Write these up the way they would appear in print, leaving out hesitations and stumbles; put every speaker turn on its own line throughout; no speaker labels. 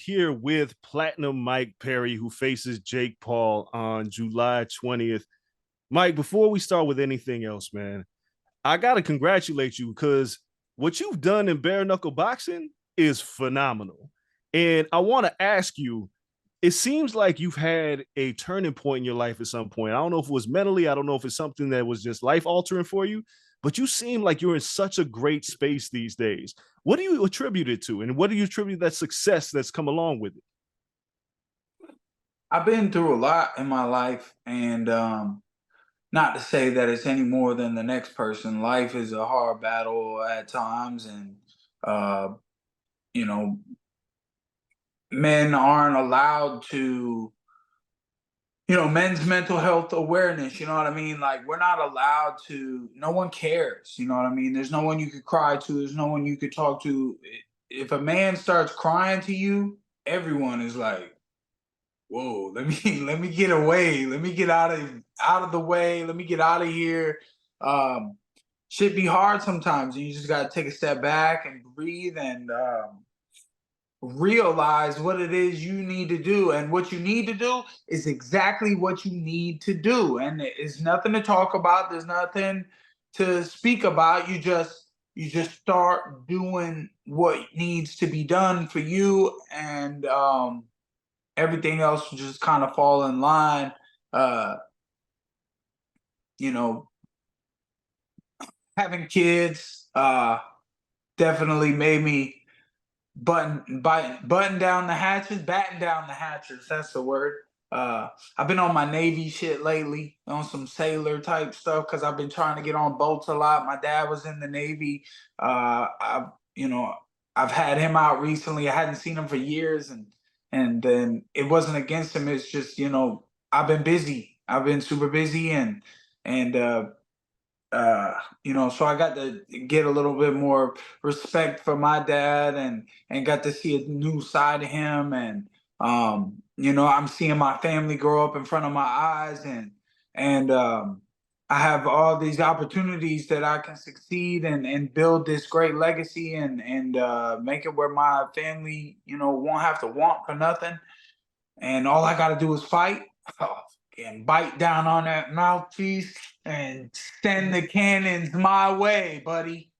here with Platinum Mike Perry, who faces Jake Paul on July 20th. Mike, before we start with anything else, man, I got to congratulate you because what you've done in bare knuckle boxing is phenomenal. And I want to ask you, it seems like you've had a turning point in your life at some point. I don't know if it was mentally, I don't know if it's something that was just life altering for you, but you seem like you're in such a great space these days. What do you attribute it to? And what do you attribute that success that's come along with it?
I've been through a lot in my life, and not to say that it's any more than the next person. Life is a hard battle at times, and uh, you know, men aren't allowed to. Men's mental health awareness. You know what I mean? Like we're not allowed to. No one cares. You know what I mean? There's no one you could cry to. There's no one you could talk to. If a man starts crying to you, everyone is like, whoa, let me get away, let me get out of the way, let me get out of here. um Shit be hard sometimes, and you just got to take a step back and breathe, and realize what it is you need to do, and what you need to do is exactly what you need to do, and it's nothing to talk about, there's nothing to speak about. You just start doing what needs to be done for you, and everything else will just kind of fall in line. Uh, you know, Having kids definitely made me button down the hatches, batten down the hatches. That's the word. I've been on my Navy shit lately, on some sailor type stuff, because I've been trying to get on boats a lot. My dad was in the Navy. I've you know I've had him out recently. I hadn't seen him for years, and then it wasn't against him. It's just I've been busy. I've been super busy, and so I got to get a little bit more respect for my dad, and got to see a new side of him, and I'm seeing my family grow up in front of my eyes, and I have all these opportunities that I can succeed and build this great legacy, and make it where my family won't have to want for nothing, and all I got to do is fight. And bite down on that mouthpiece and send the cannons my way, buddy.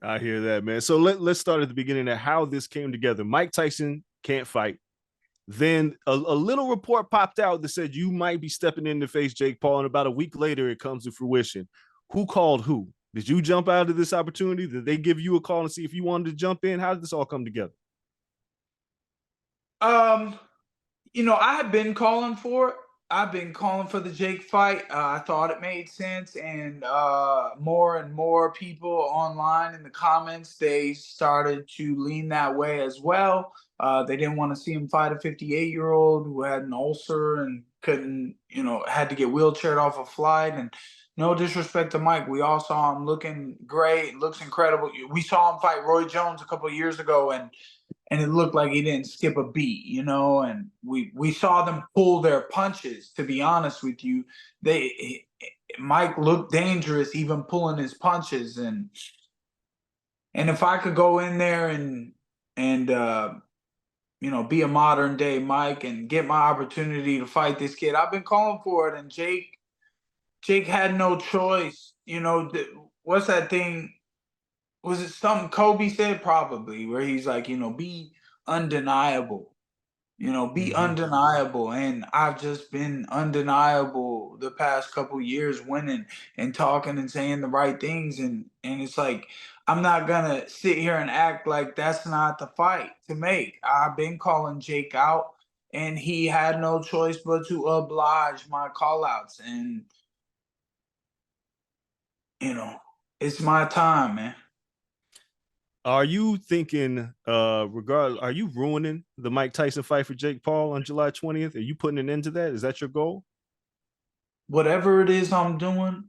I hear that, man. So let's start at the beginning of how this came together. Mike Tyson can't fight. Then a little report popped out that said you might be stepping in to face Jake Paul, and about a week later, it comes to fruition. Who called who? Did you jump out of this opportunity? Did they give you a call and see if you wanted to jump in? How did this all come together?
Um, I had been calling for it. I've been calling for the Jake fight. I thought it made sense, and more and more people online in the comments, they started to lean that way as well. They didn't want to see him fight a 58-year-old who had an ulcer and couldn't, had to get wheelchaired off a flight. And no disrespect to Mike, we all saw him looking great, looks incredible. We saw him fight Roy Jones a couple of years ago, and it looked like he didn't skip a beat, and we saw them pull their punches. To be honest with you, they Mike looked dangerous even pulling his punches, and if I could go in there and be a modern day Mike and get my opportunity to fight this kid, I've been calling for it. And Jake had no choice. What's that thing? Was it something Kobe said? Probably, where he's like, be undeniable. Be
Mm-hmm.
undeniable. And I've just been undeniable the past couple years, winning and talking and saying the right things. And it's like, I'm not gonna sit here and act like that's not the fight to make. I've been calling Jake out, and he had no choice but to oblige my call outs. And, you know, it's my time, man.
Are you thinking, are you ruining the Mike Tyson fight for Jake Paul on July 20th? Are you putting an end to that? Is that your goal?
Whatever it is I'm doing,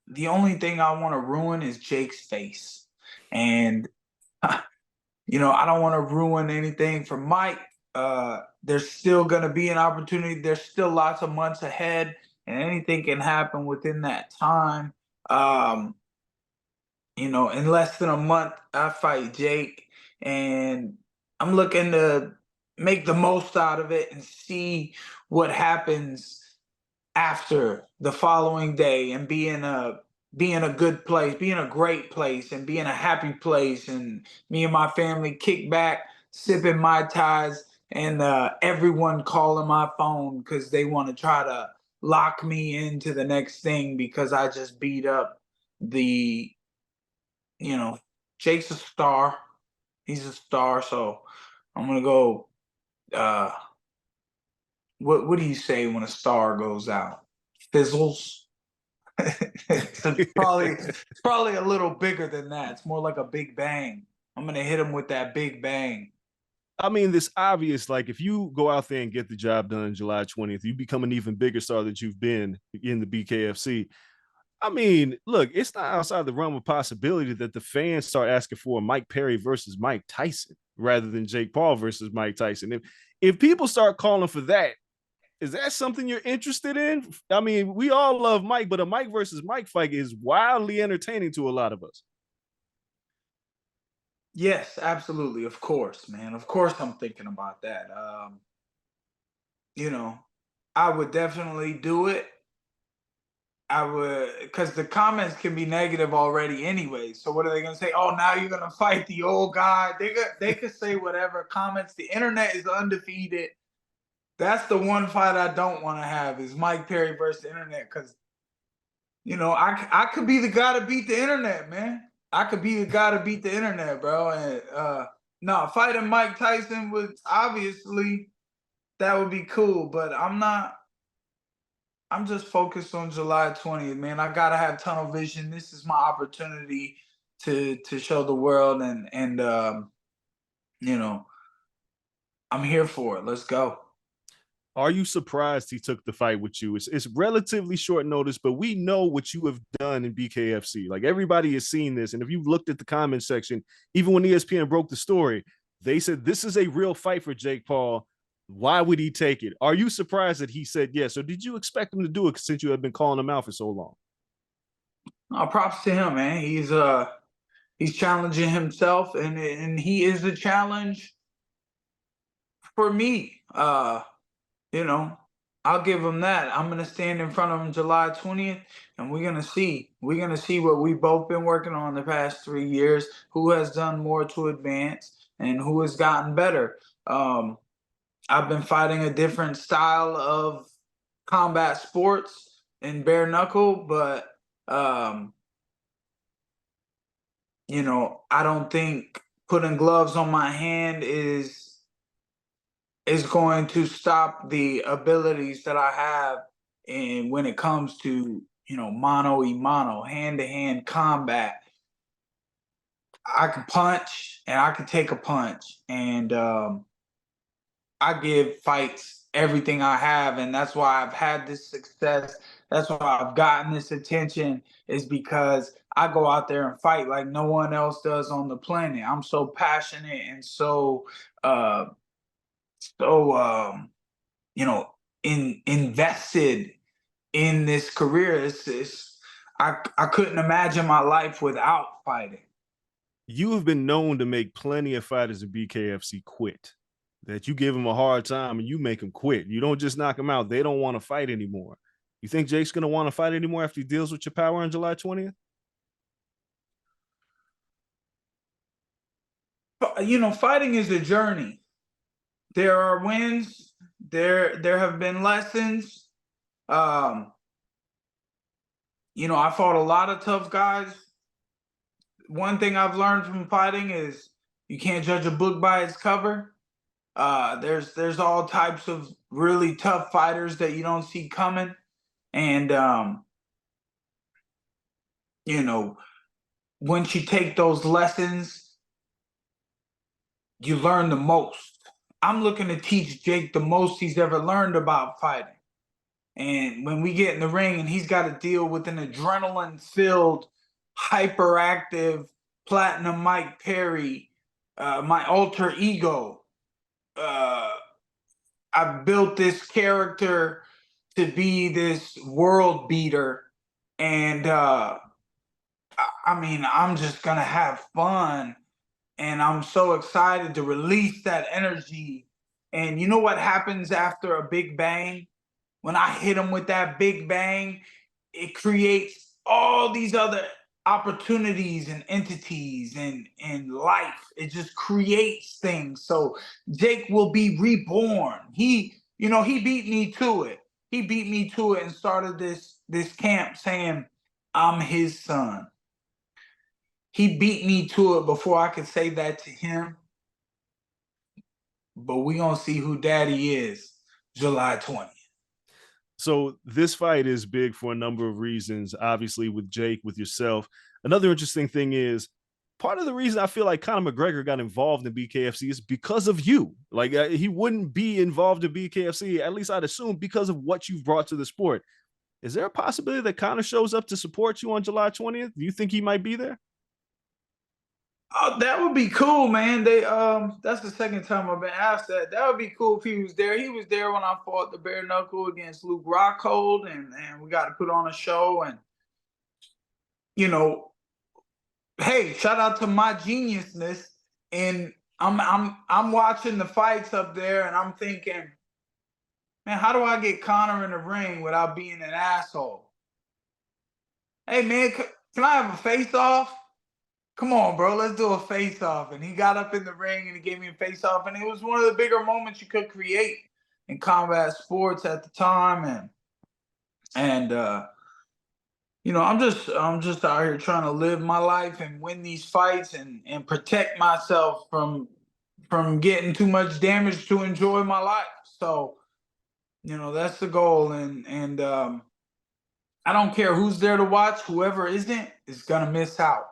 the only thing I want to ruin is Jake's face. And I don't want to ruin anything for Mike. There's still going to be an opportunity. There's still lots of months ahead, and anything can happen within that time. Um, in less than a month, I fight Jake, and I'm looking to make the most out of it and see what happens after the following day, and be in a good place, be in a great place, and be in a happy place, and me and my family kick back, sipping my ties, and everyone calling my phone because they want to try to lock me into the next thing because I just beat up the, you know, Jake's a star. He's a star, so I'm gonna go. Uh, what do you say when a star goes out? Fizzles. It's probably a little bigger than that. It's more like a big bang. I'm gonna hit him with that big bang.
I mean, this obvious, like if you go out there and get the job done July 20th, you become an even bigger star that you've been in the BKFC. I mean, look, it's not outside the realm of possibility that the fans start asking for Mike Perry versus Mike Tyson rather than Jake Paul versus Mike Tyson. If people start calling for that, is that something you're interested in? I mean, we all love Mike, but a Mike versus Mike fight is wildly entertaining to a lot of us.
Yes, absolutely. Of course, man. Of course I'm thinking about that. You know, I would definitely do it. I would, because the comments can be negative already anyway. So what are they gonna say? Oh, now you're gonna fight the old guy. They could say whatever comments. The internet is undefeated. That's the one fight I don't want to have is Mike Perry versus the internet, because I could be the guy to beat the internet, man. I could be the guy to beat the internet, bro. And no, fighting Mike Tyson would obviously, that would be cool, but I'm not. I'm just focused on July 20th, man. I gotta have tunnel vision. This is my opportunity to show the world, and you know I'm here for it. Let's go.
Are you surprised he took the fight with you? It's relatively short notice, but we know what you have done in BKFC. Like everybody has seen this. And if you've looked at the comment section, even when ESPN broke the story, they said this is a real fight for Jake Paul. Why would he take it? Are you surprised that he said yes? Or did you expect him to do it since you have been calling him out for so long?
Props to him, man. He's challenging himself, and he is a challenge for me. You know, I'll give him that. I'm gonna stand in front of him July 20th, and we're gonna see. We're gonna see what we've both been working on the past 3 years. Who has done more to advance, and who has gotten better. I've been fighting a different style of combat sports in bare knuckle, but um, I don't think putting gloves on my hand is going to stop the abilities that I have in when it comes to mano y mano, hand to hand combat. I can punch and I can take a punch, and I give fights everything I have, and that's why I've had this success. That's why I've gotten this attention, is because I go out there and fight like no one else does on the planet. I'm so passionate and uh so you know invested in this career. I couldn't imagine my life without fighting.
You have been known to make plenty of fighters in BKFC quit. That you give them a hard time and you make them quit. You don't just knock them out. They don't want to fight anymore. You think Jake's going to want to fight anymore after he deals with your power on July 20th?
Fighting is a journey. There are wins. There have been lessons. Um, I fought a lot of tough guys. One thing I've learned from fighting is you can't judge a book by its cover. There's all types of really tough fighters that you don't see coming, and you know, once you take those lessons, you learn the most. I'm looking to teach Jake the most he's ever learned about fighting. And when we get in the ring and he's got to deal with an adrenaline filled, hyperactive, platinum Mike Perry, my alter ego, uh, I've built this character to be this world beater. And I mean, I'm just going to have fun and I'm so excited to release that energy. And you know what happens after a big bang? When I hit him with that big bang, it creates all these other opportunities and entities and life. It just creates things. So Jake will be reborn. He beat me to it. He beat me to it and started this camp saying, I'm his son. He beat me to it before I could say that to him. But we gonna see who daddy is July 20th.
So this fight is big for a number of reasons, obviously with Jake, with yourself. Another interesting thing is part of the reason I feel like Conor McGregor got involved in BKFC is because of you. Like he wouldn't be involved in BKFC, at least I'd assume, because of what you've brought to the sport. Is there a possibility that Conor shows up to support you on July 20th? Do you think he might be there?
Oh, that would be cool, man. That's the second time I've been asked that. That would be cool if he was there. He was there when I fought the bare knuckle against Luke Rockhold, and we got to put on a show. And you know, hey, shout out to my geniusness. And I'm watching the fights up there, and I'm thinking, man, how do I get Conor in the ring without being an asshole? Hey, man, can I have a face off? Come on, bro, let's do a face off. And he got up in the ring and he gave me a face off. And it was one of the bigger moments you could create in combat sports at the time. And I'm just out here trying to live my life and win these fights and protect myself from getting too much damage to enjoy my life. So, that's the goal. And I don't care who's there to watch, whoever isn't is gonna miss out.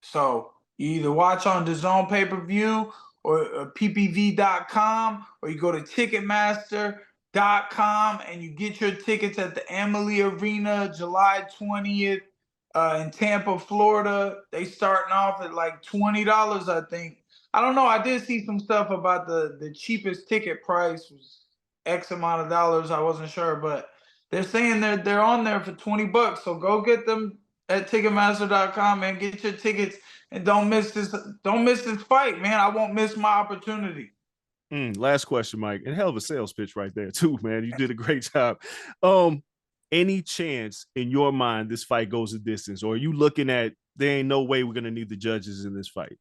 So you either watch on the Zone pay-per-view or ppv.com, or you go to ticketmaster.com and you get your tickets at the Amalie Arena July 20th in Tampa, Florida. They starting off at like $20, I think. I don't know. I did see some stuff about the cheapest ticket price was X amount of dollars. I wasn't sure, but they're saying they're on there for $20. So go get them at Ticketmaster.com and get your tickets, and don't miss this fight, man. I won't miss my opportunity.
Last question, Mike. And hell of a sales pitch right there, too, man. You did a great job. Any chance in your mind this fight goes a distance, or are you looking at there ain't no way we're gonna need the judges in this fight?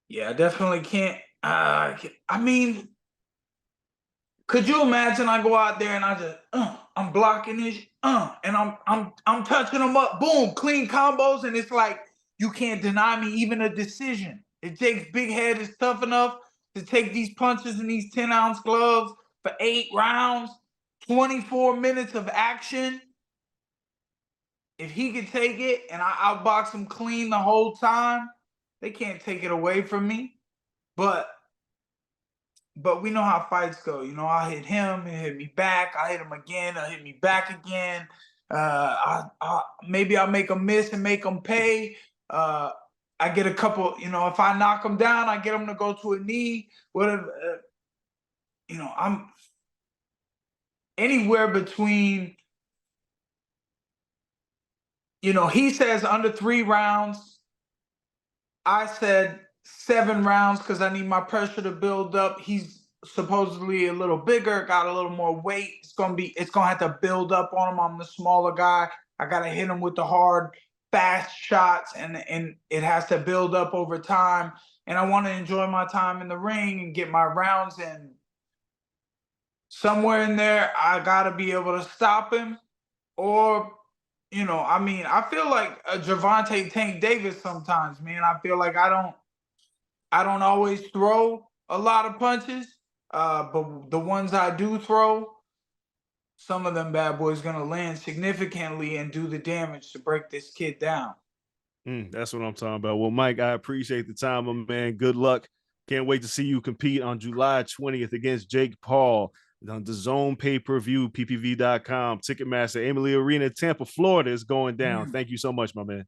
Yeah, I definitely can't. I mean, could you imagine I go out there and I just I'm blocking this and I'm touching them up, boom, clean combos, and it's like you can't deny me even a decision. If Jake's big head is tough enough to take these punches in these 10-ounce gloves for 8 rounds, 24 minutes of action. If he could take it and I outbox him clean the whole time, they can't take it away from me. But we know how fights go. I hit him, he hit me back. I hit him again, I hit me back again. Maybe I'll make him miss and make him pay. I get a couple. If I knock him down, I get him to go to a knee. Whatever. I'm anywhere between. He says under 3 rounds. I said 7 rounds because I need my pressure to build up. He's supposedly a little bigger, got a little more weight. It's gonna have to build up on him. I'm the smaller guy. I gotta hit him with the hard, fast shots, and it has to build up over time. And I want to enjoy my time in the ring and get my rounds in. Somewhere in there, I gotta be able to stop him, or I feel like a Gervonta Tank Davis sometimes, man. I feel like I don't always throw a lot of punches, but the ones I do throw, some of them bad boys gonna land significantly and do the damage to break this kid down.
That's what I'm talking about. Well, Mike, I appreciate the time, my man. Good luck. Can't wait to see you compete on July 20th against Jake Paul on the Zone pay-per-view, ppv.com, Ticketmaster, Amalie Arena, Tampa, Florida is going down. Thank you so much, my man.